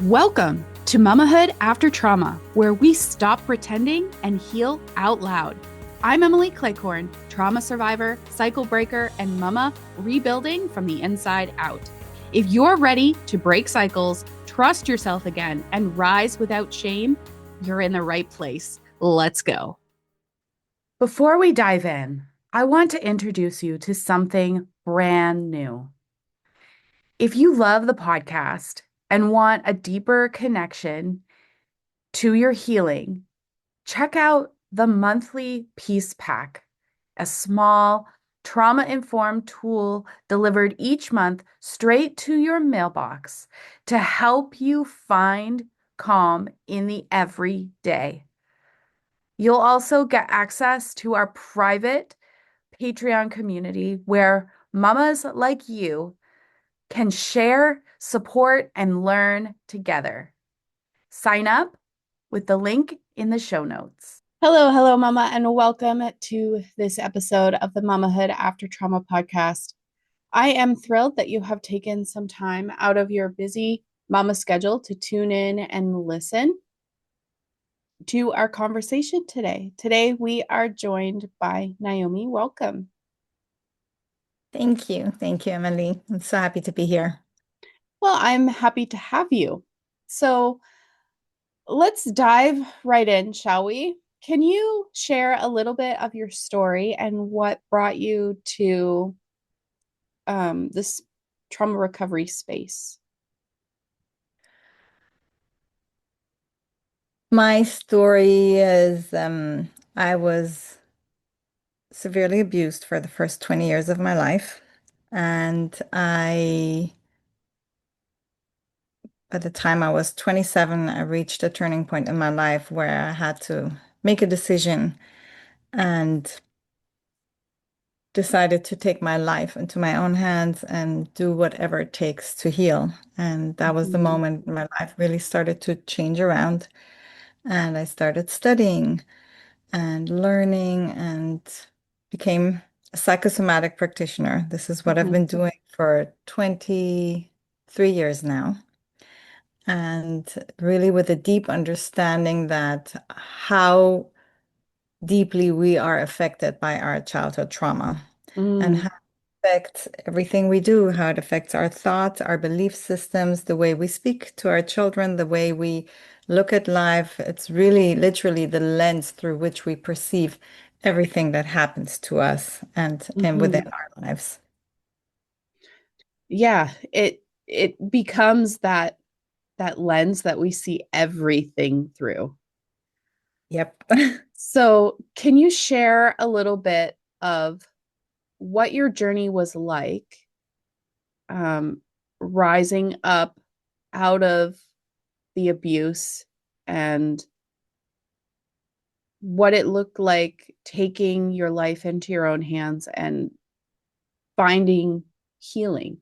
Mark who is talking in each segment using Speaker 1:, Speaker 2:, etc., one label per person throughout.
Speaker 1: Welcome to Mamahood After Trauma, where we stop pretending and heal out loud. I'm Emily Cleghorn, trauma survivor, cycle breaker, and mama rebuilding from the inside out. If you're ready to break cycles, trust yourself again, and rise without shame, you're in the right place. Let's go. Before we dive in, I want to introduce you to something brand new. If you love the podcast and want a deeper connection to your healing, check out the monthly Peace Pack, a small trauma-informed tool delivered each month straight to your mailbox to help you find calm in the everyday. You'll also get access to our private Patreon community where mamas like you can share, support, and learn together. Sign up with the link in the show notes. Hello, Mama, and welcome to this episode of the Mamahood After Trauma podcast. I am thrilled that you have taken some time out of your busy mama schedule to tune in and listen to our conversation today. Today, we are joined by Naomi. Welcome.
Speaker 2: Thank you. Thank you, Emily. I'm so happy to be here.
Speaker 1: Well, I'm happy to have you. So let's dive right in, shall we? Can you share a little bit of your story and what brought you to this trauma recovery space?
Speaker 2: My story is I was severely abused for the first 20 years of my life. And by the time I was 27, I reached a turning point in my life where I had to make a decision and decided to take my life into my own hands and do whatever it takes to heal. And that was the
Speaker 1: Mhm.
Speaker 2: moment my life really started to change around. And I started studying and learning and became a psychosomatic practitioner. This is what I've
Speaker 1: Mhm.
Speaker 2: been doing for 23 years now. And really with a deep understanding that how deeply we are affected by our childhood trauma and
Speaker 1: Mm,
Speaker 2: how it affects everything we do, how it affects our thoughts, our belief systems, the way we speak to our children, the way we look at life. It's really literally the lens through which we perceive everything that happens to us and within
Speaker 1: mhm.
Speaker 2: our lives.
Speaker 1: Yeah, it becomes that lens that we see everything through.
Speaker 2: Yep.
Speaker 1: So, can you share a little bit of what your journey was like, um, rising up out of the abuse and what it looked like taking your life into your own hands and finding healing?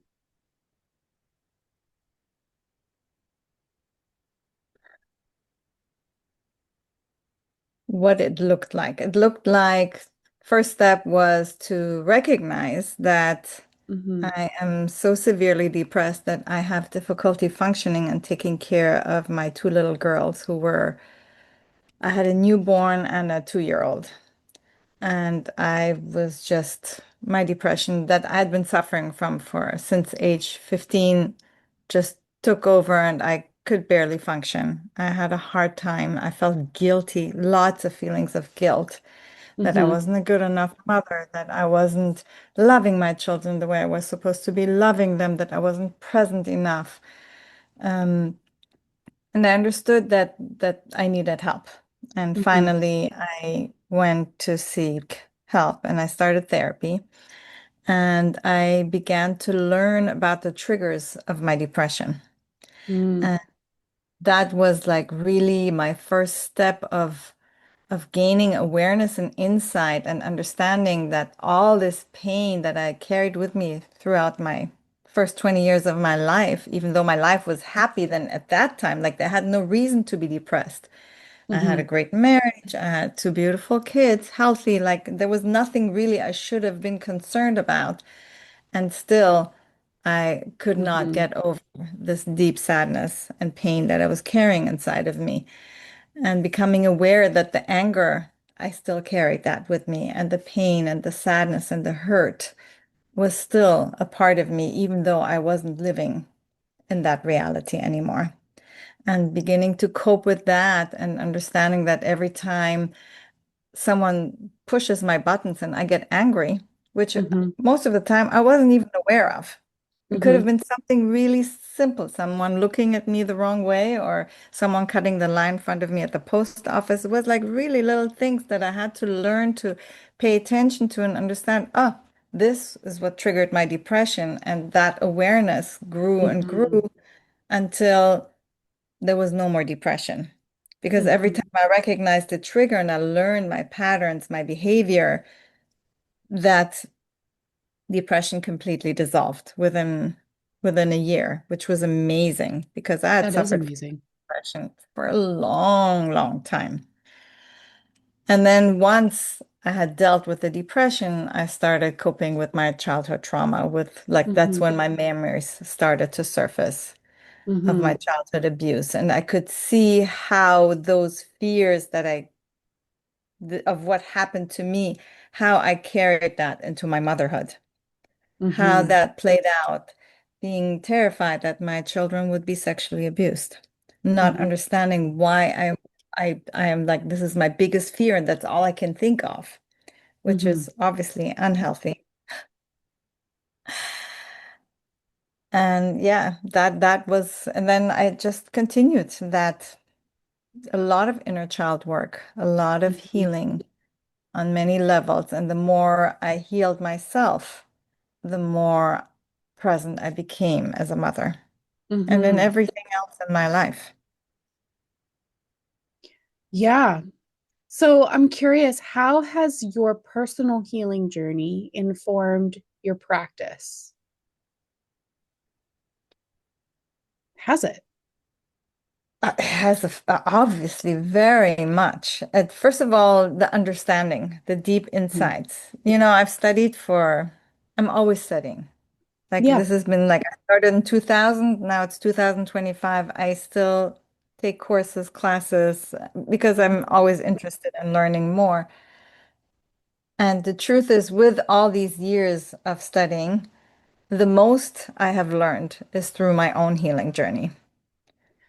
Speaker 2: What it looked like. It looked like first step was to recognize that
Speaker 1: Mm-hmm.
Speaker 2: I am so severely depressed that I have difficulty functioning and taking care of my two little girls I had a newborn and a 2-year-old. And I was just, my depression that I'd been suffering from for since age 15 just took over and I could barely function. I had a hard time. I felt guilty, lots of feelings of guilt that I
Speaker 1: Mm-hmm.
Speaker 2: wasn't a good enough mother, that I wasn't loving my children the way I was supposed to be loving them, that I wasn't present enough. Um, and I understood that I needed help. And
Speaker 1: Mm-hmm.
Speaker 2: finally, I went to seek help and I started therapy. And I began to learn about the triggers of my depression.
Speaker 1: Mm-hmm.
Speaker 2: And that was like really my first step of gaining awareness and insight and understanding that all this pain that I carried with me throughout my first 20 years of my life, even though my life was happy then at that time, like I had no reason to be depressed. I had a
Speaker 1: Mm-hmm.
Speaker 2: great marriage. I had two beautiful kids, healthy, like there was nothing really I should have been concerned about. And still, I could not
Speaker 1: Mm-hmm.
Speaker 2: get over this deep sadness and pain that I was carrying inside of me, and becoming aware that the anger, I still carried that with me, and the pain and the sadness and the hurt was still a part of me, even though I wasn't living in that reality anymore. And beginning to cope with that and understanding that every time someone pushes my buttons and I get angry, which
Speaker 1: Mm-hmm.
Speaker 2: most of the time I wasn't even aware of. It could
Speaker 1: Mm-hmm.
Speaker 2: have been something really simple, someone looking at me the wrong way, or someone cutting the line in front of me at the post office. It was like really little things that I had to learn to pay attention to and understand. Oh, this is what triggered my depression. And that awareness grew and
Speaker 1: Mm-hmm.
Speaker 2: grew until there was no more depression. Because every
Speaker 1: Mm-hmm.
Speaker 2: time I recognized the trigger and I learned my patterns, my behavior, that depression completely dissolved within a year, which was amazing because I had
Speaker 1: That is
Speaker 2: suffered from
Speaker 1: amazing.
Speaker 2: depression for a long, long time. And then once I had dealt with the depression, I started coping with my childhood trauma with like that's
Speaker 1: Mm-hmm.
Speaker 2: when my memories started to surface of
Speaker 1: Mm-hmm.
Speaker 2: my childhood abuse. And I could see how those fears that of what happened to me, how I carried that into my motherhood, how
Speaker 1: Mm-hmm.
Speaker 2: that played out, being terrified that my children would be sexually abused, not
Speaker 1: Mm-hmm.
Speaker 2: understanding why I am like, this is my biggest fear, and that's all I can think of, which
Speaker 1: Mm-hmm.
Speaker 2: is obviously unhealthy. And yeah, that was, and then I just continued that a lot of inner child work, a lot of
Speaker 1: Mm-hmm.
Speaker 2: healing on many levels. And the more I healed myself, the more present I became as a mother and in
Speaker 1: Mm-hmm.
Speaker 2: everything else in my life.
Speaker 1: Yeah. So I'm curious, how has your personal healing journey informed your practice? Has it?
Speaker 2: It has obviously very much. First of all, the understanding, the deep
Speaker 1: Mhm.
Speaker 2: insights. I'm always studying. Like
Speaker 1: Yeah.
Speaker 2: this has been like I started in 2000, now it's 2025. I still take courses, classes, because I'm always interested in learning more. And the truth is, with all these years of studying, the most I have learned is through my own healing journey,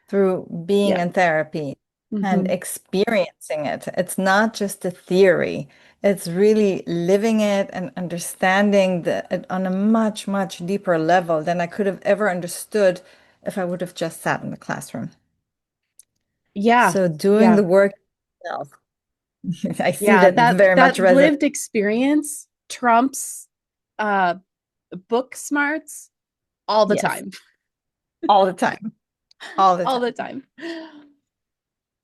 Speaker 2: through being
Speaker 1: Yeah.
Speaker 2: in therapy and
Speaker 1: Hmm.
Speaker 2: experiencing it. It's not just a theory, it's really living it and understanding it on a much, much deeper level than I could have ever understood if I would have just sat in the classroom.
Speaker 1: Yeah.
Speaker 2: So doing
Speaker 1: Yeah.
Speaker 2: the work itself, I see
Speaker 1: Yeah.
Speaker 2: that
Speaker 1: That
Speaker 2: very much
Speaker 1: that
Speaker 2: resonate.
Speaker 1: lived experience trumps uh book smarts all the
Speaker 2: Yes,
Speaker 1: time.
Speaker 2: all the time, all the
Speaker 1: All the
Speaker 2: time.
Speaker 1: time.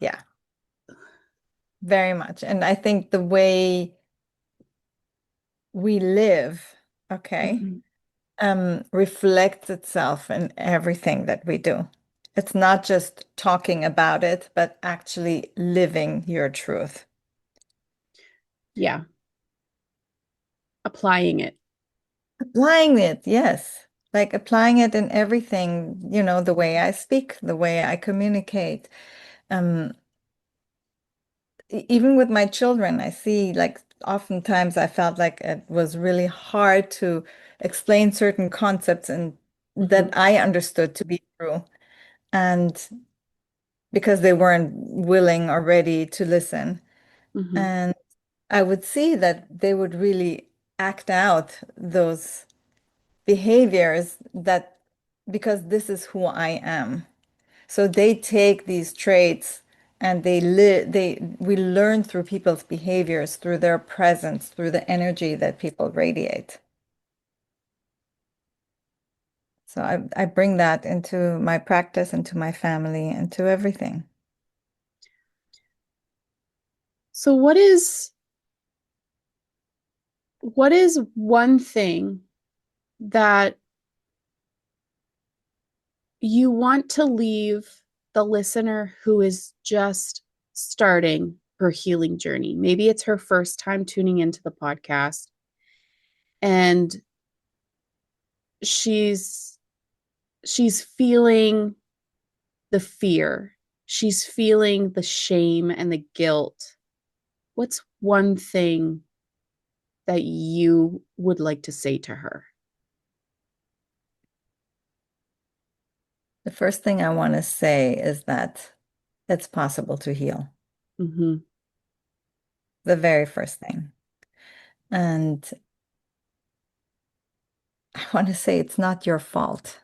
Speaker 2: Yeah, very much. And I think the way we live, okay,
Speaker 1: Mhm.
Speaker 2: reflects itself in everything that we do. It's not just talking about it, but actually living your truth.
Speaker 1: Yeah. Applying it.
Speaker 2: Applying it, yes. Like applying it in everything, the way I speak, the way I communicate. Um, Even with my children, I see like oftentimes I felt like it was really hard to explain certain concepts and that
Speaker 1: Hmm.
Speaker 2: I understood to be true. And because they weren't willing or ready to listen.
Speaker 1: Hmm.
Speaker 2: And I would see that they would really act out those behaviors that because this is who I am. So they take these traits and we learn through people's behaviors, through their presence, through the energy that people radiate. So I bring that into my practice, into my family, into everything.
Speaker 1: So what is one thing that you want to leave the listener who is just starting her healing journey? Maybe it's her first time tuning into the podcast and she's she's feeling the fear. She's feeling the shame and the guilt. What's one thing that you would like to say to her?
Speaker 2: The first thing I want to say is that it's possible to heal.
Speaker 1: Mm-hmm.
Speaker 2: The very first thing. And I want to say it's not your fault.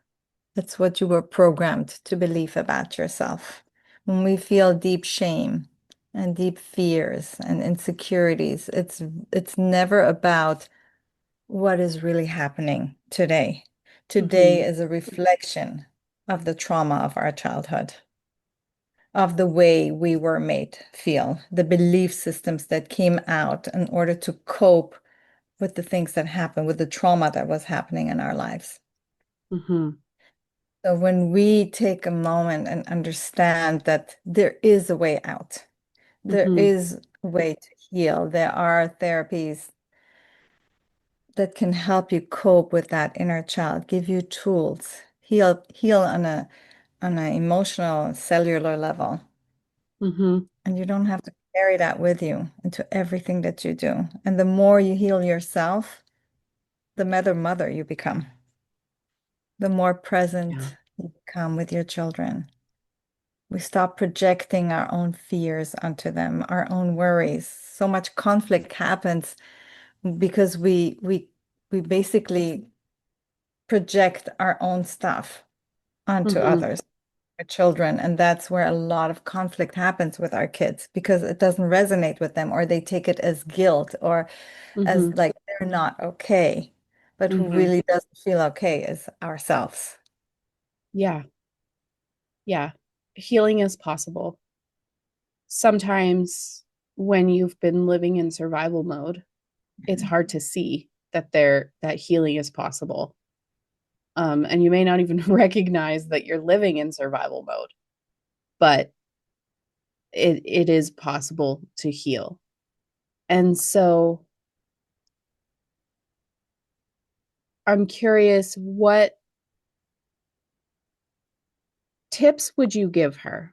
Speaker 2: It's what you were programmed to believe about yourself. When we feel deep shame and deep fears and insecurities, it's never about what is really happening today. Today
Speaker 1: Mm-hmm.
Speaker 2: is a reflection of the trauma of our childhood, of the way we were made feel, the belief systems that came out in order to cope with the things that happened, with the trauma that was happening in our lives.
Speaker 1: Mm-hmm.
Speaker 2: So when we take a moment and understand that there is a way out, there
Speaker 1: Mm-hmm.
Speaker 2: is a way to heal, there are therapies that can help you cope with that inner child, give you tools, heal on an emotional, cellular level.
Speaker 1: Mm-hmm.
Speaker 2: And you don't have to carry that with you into everything that you do. And the more you heal yourself, the better mother you become, the more
Speaker 1: Yeah.
Speaker 2: present you become with your children. We stop projecting our own fears onto them, our own worries. So much conflict happens because we basically project our own stuff onto
Speaker 1: Mm-hmm.
Speaker 2: others, our children, and that's where a lot of conflict happens with our kids because it doesn't resonate with them, or they take it as guilt or as
Speaker 1: Mm-hmm.
Speaker 2: like they're not okay. But who
Speaker 1: Mm-hmm.
Speaker 2: really doesn't feel okay is ourselves.
Speaker 1: Yeah. Yeah. Healing is possible. Sometimes when you've been living in survival mode, it's hard to see that healing is possible. And you may not even recognize that you're living in survival mode, but it is possible to heal. And so I'm curious, what tips would you give her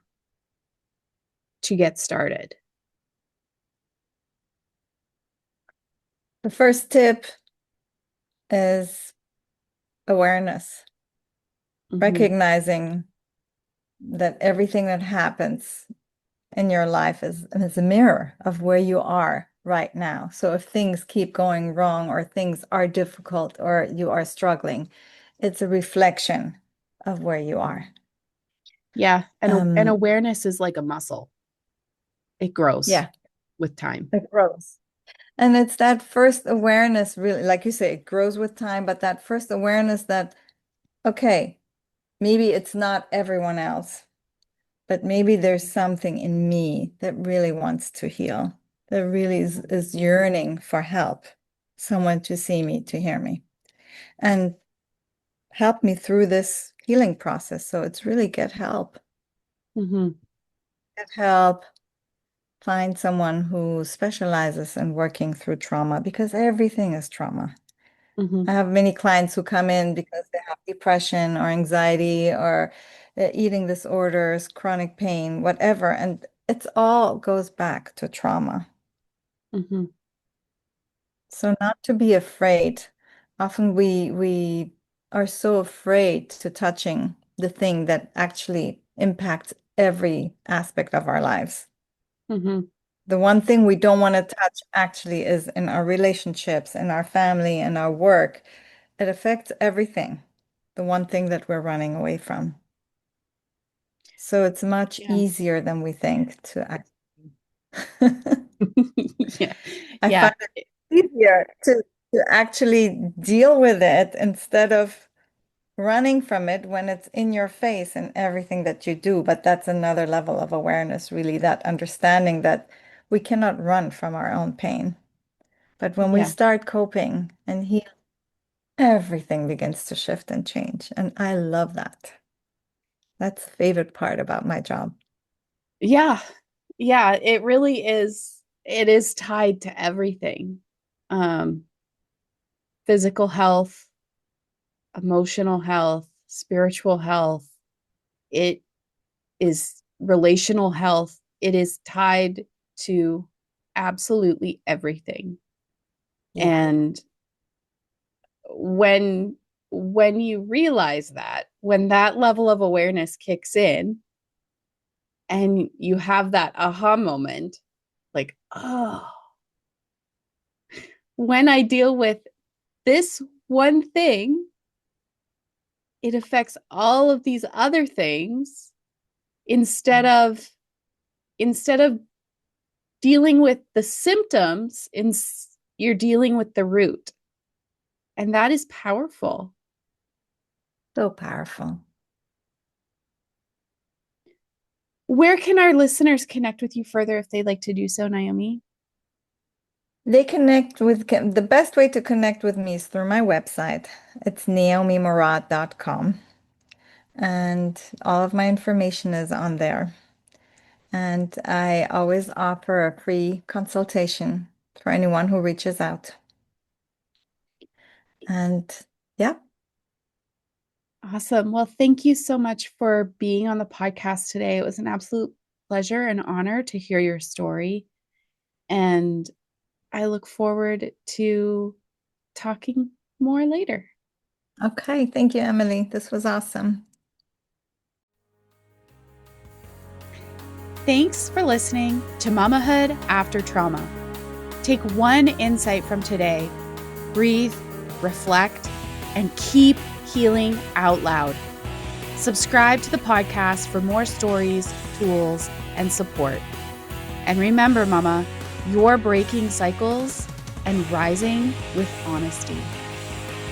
Speaker 1: to get started?
Speaker 2: The first tip is awareness,
Speaker 1: Mm-hmm.
Speaker 2: recognizing that everything that happens in your life is a mirror of where you are right now. So if things keep going wrong or things are difficult or you are struggling, it's a reflection of where you are.
Speaker 1: Yeah, and
Speaker 2: Um,
Speaker 1: awareness is like a muscle. It grows
Speaker 2: yeah,
Speaker 1: with time.
Speaker 2: it grows. And it's that first awareness, really, like you say, it grows with time, but that first awareness that, okay, maybe it's not everyone else. But maybe there's something in me that really wants to heal, that really is yearning for help, someone to see me, to hear me, and help me through this healing process. So it's really get help.
Speaker 1: Mm-hmm.
Speaker 2: Get help, find someone who specializes in working through trauma because everything is trauma.
Speaker 1: Mm-hmm.
Speaker 2: I have many clients who come in because they have depression or anxiety or eating disorders, chronic pain, whatever. And it's all goes back to trauma.
Speaker 1: Mm-hmm.
Speaker 2: So not to be afraid. Often we are so afraid to touching the thing that actually impacts every aspect of our lives.
Speaker 1: Mm-hmm.
Speaker 2: The one thing we don't want to touch actually is in our relationships, in our family, in our work. It affects everything. The one thing that we're running away from. So it's much
Speaker 1: Yeah.
Speaker 2: easier than we think to act.
Speaker 1: Yeah.
Speaker 2: I
Speaker 1: Yeah.
Speaker 2: find it easier to actually deal with it instead of running from it when it's in your face and everything that you do. But that's another level of awareness, really, that understanding that we cannot run from our own pain. But when we
Speaker 1: Yeah.
Speaker 2: start coping and heal, everything begins to shift and change. And I love that. That's the favorite part about my job.
Speaker 1: Yeah. Yeah, it really is. It is tied to everything. Um, Physical health, emotional health, spiritual health. It is relational health. It is tied to absolutely everything.
Speaker 2: Yeah.
Speaker 1: And when you realize that, when that level of awareness kicks in and you have that aha moment, like, oh, when I deal with this one thing, it affects all of these other things instead of dealing with the symptoms, you're dealing with the root. And that is powerful.
Speaker 2: So powerful.
Speaker 1: Where can our listeners connect with you further if they'd like to do so, Naomi?
Speaker 2: They connect with the best way to connect with me is through my website. It's naomimorad.com. And all of my information is on there. And I always offer a free consultation for anyone who reaches out. And yeah.
Speaker 1: Awesome. Well, thank you so much for being on the podcast today. It was an absolute pleasure and honor to hear your story. And I look forward to talking more later.
Speaker 2: Okay. Thank you, Emily. This was awesome.
Speaker 1: Thanks for listening to Mamahood After Trauma. Take one insight from today, breathe, reflect, and keep healing out loud. Subscribe to the podcast for more stories, tools, and support. And remember, Mama, you're breaking cycles and rising with honesty.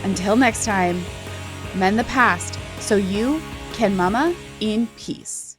Speaker 1: Until next time, mend the past so you can mama in peace.